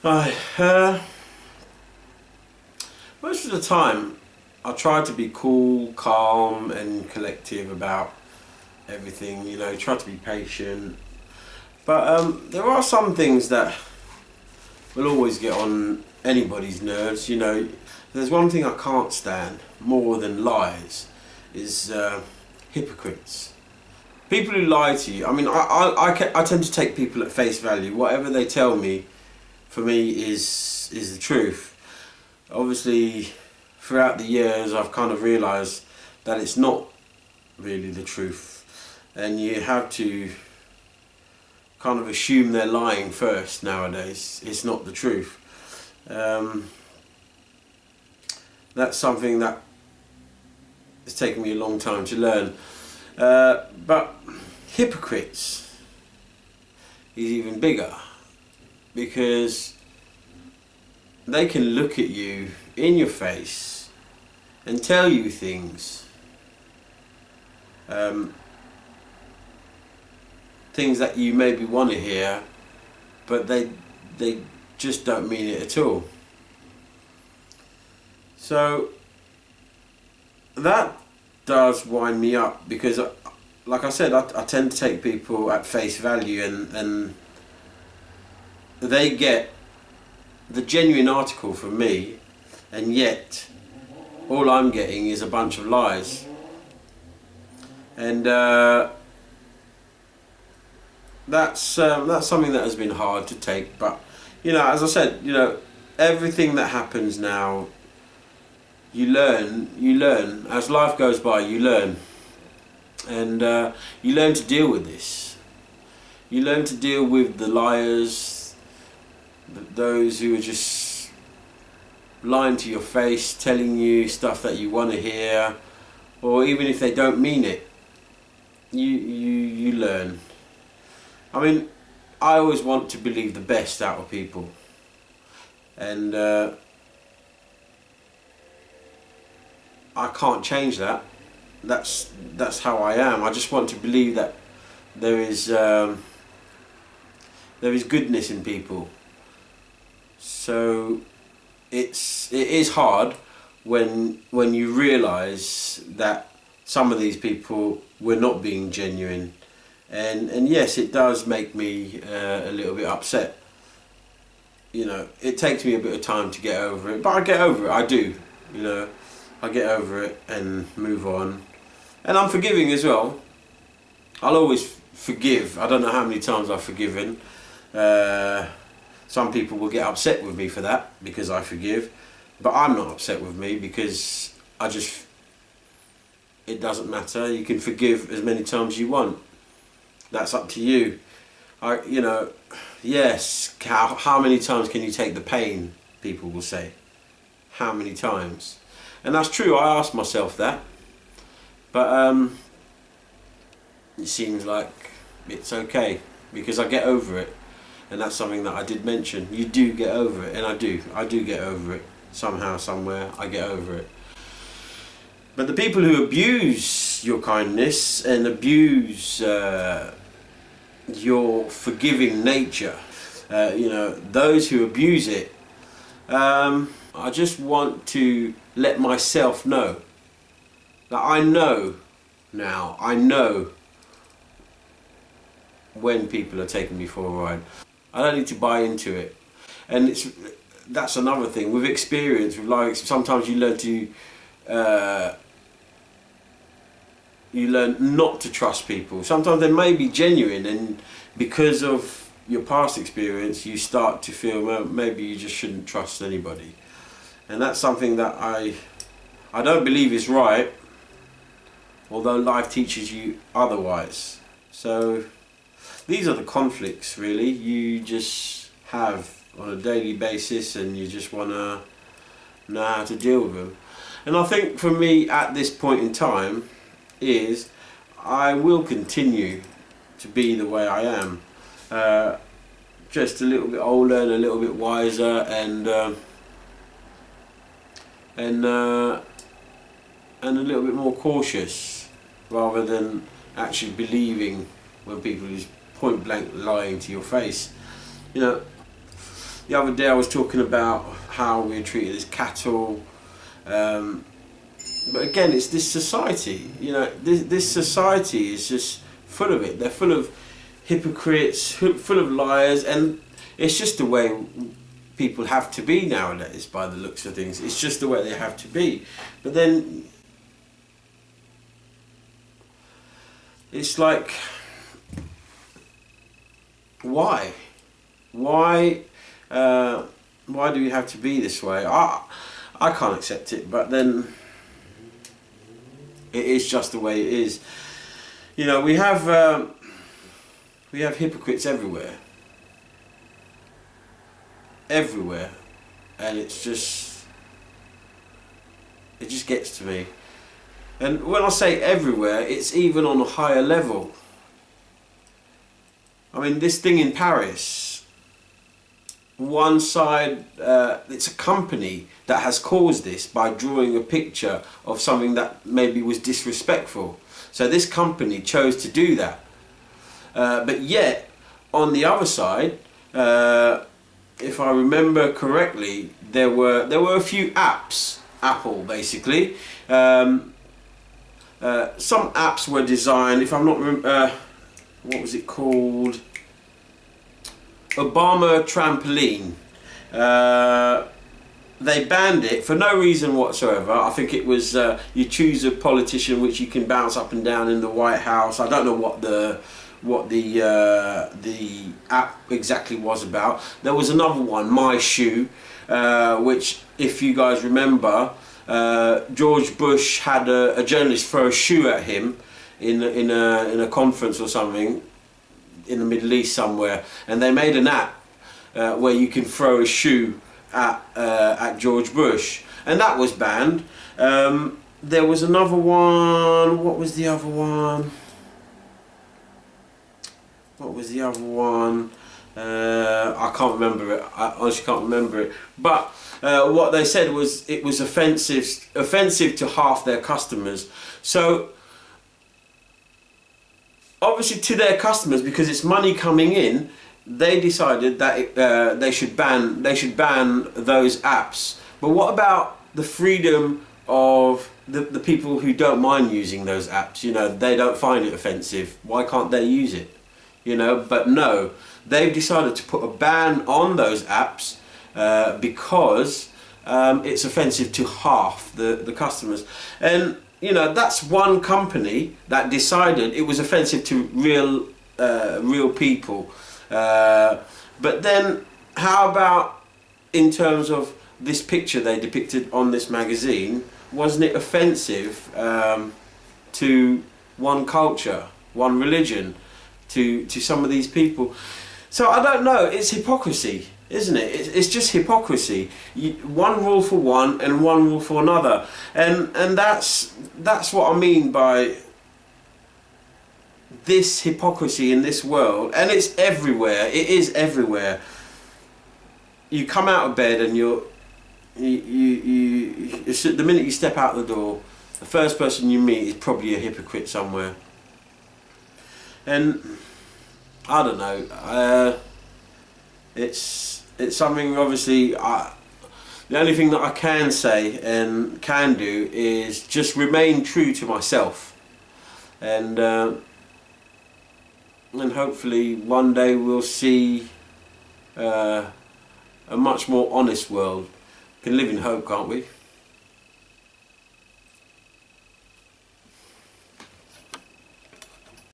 Right, most of the time I try to be cool, calm and collective about everything, try to be patient. But there are some things that will always get on anybody's nerves. There's one thing I can't stand more than lies is hypocrites. People who lie to you. I mean, I tend to take people at face value. Whatever they tell me, for me, is the truth. Obviously, throughout the years, I've kind of realised that it's not really the truth, and you have to kind of assume they're lying first nowadays. It's not the truth. That's something that it's taken me a long time to learn. But hypocrites is even bigger, because they can look at you in your face and tell you things, things that you maybe want to hear, but they just don't mean it at all. So that does wind me up, because like I said, I tend to take people at face value, and they get the genuine article from me, and yet all I'm getting is a bunch of lies. And that's something that has been hard to take. But as I said, everything that happens now, you learn as life goes by. You learn, and you learn to deal with this. You learn to deal with the liars, those who are just lying to your face, telling you stuff that you want to hear, or even if they don't mean it, you learn. I mean, I always want to believe the best out of people, and I can't change that. That's how I am. I just want to believe that there is goodness in people. So it is hard when you realise that some of these people were not being genuine, and yes, it does make me a little bit upset. It takes me a bit of time to get over it, but I get over it. I do. I get over it and move on, and I'm forgiving as well. I'll always forgive. I don't know how many times I've forgiven. Some people will get upset with me for that, because I forgive, but I'm not upset with me, because it doesn't matter. You can forgive as many times as you want. That's up to you. Yes, how many times can you take the pain, people will say. How many times? And that's true, I ask myself that. But it seems like it's okay, because I get over it. And that's something that I did mention. You do get over it, and I do get over it. Somehow, somewhere, I get over it. But the people who abuse your kindness and abuse your forgiving nature, those who abuse it, I just want to let myself know that I know when people are taking me for a ride. I don't need to buy into it. And that's another thing. With experience, with life, sometimes you learn not to trust people. Sometimes they may be genuine, and because of your past experience, you start to feel, well, maybe you just shouldn't trust anybody. And that's something that I don't believe is right, although life teaches you otherwise. So these are the conflicts, really, you just have on a daily basis, and you just want to know how to deal with them. And I think for me at this point in time is I will continue to be the way I am, just a little bit older and a little bit wiser, and a little bit more cautious, rather than actually believing when people is point blank lying to your face. the other day I was talking about how we're treated as cattle. But again, it's this society, you know, this society is just full of it. They're full of hypocrites, full of liars, and it's just the way people have to be nowadays by the looks of things. It's just the way they have to be. But then it's like, why? Why do we have to be this way? I can't accept it, but then it is just the way it is. You know, we have hypocrites everywhere, and it just gets to me. And when I say everywhere, it's even on a higher level. I mean, this thing in Paris, one side, it's a company that has caused this by drawing a picture of something that maybe was disrespectful. So this company chose to do that. But yet, on the other side, if I remember correctly, there were a few apps, Apple basically. Some apps were designed, if I'm not what was it called? Obama Trampoline. They banned it for no reason whatsoever. I think it was you choose a politician which you can bounce up and down in the White House. I don't know what the app exactly was about. There was another one, My Shoe, which, if you guys remember, George Bush had a journalist throw a shoe at him in a conference or something in the Middle East somewhere, and they made an app where you can throw a shoe at George Bush, and that was banned. There was another one. What was the other one? I can't remember it. I honestly can't remember it. But what they said was it was offensive to half their customers. So obviously to their customers, because it's money coming in, they decided that they should ban those apps. But what about the freedom of the people who don't mind using those apps? You know, they don't find it offensive. Why can't they use it? You know, but no, they've decided to put a ban on those apps because it's offensive to half the customers. And you know, that's one company that decided it was offensive to real people. But then how about in terms of this picture they depicted on this magazine? Wasn't it offensive to one culture, one religion, to some of these people? So I don't know, it's hypocrisy, isn't it? It's just hypocrisy. One rule for one and one rule for another, and that's what I mean by this hypocrisy in this world. And it's everywhere. It is everywhere. You come out of bed and the minute you step out the door, the first person you meet is probably a hypocrite somewhere. And I don't know. It's something, obviously, the only thing that I can say and can do is just remain true to myself, and hopefully one day we'll see a much more honest world. We can live in hope, can't we?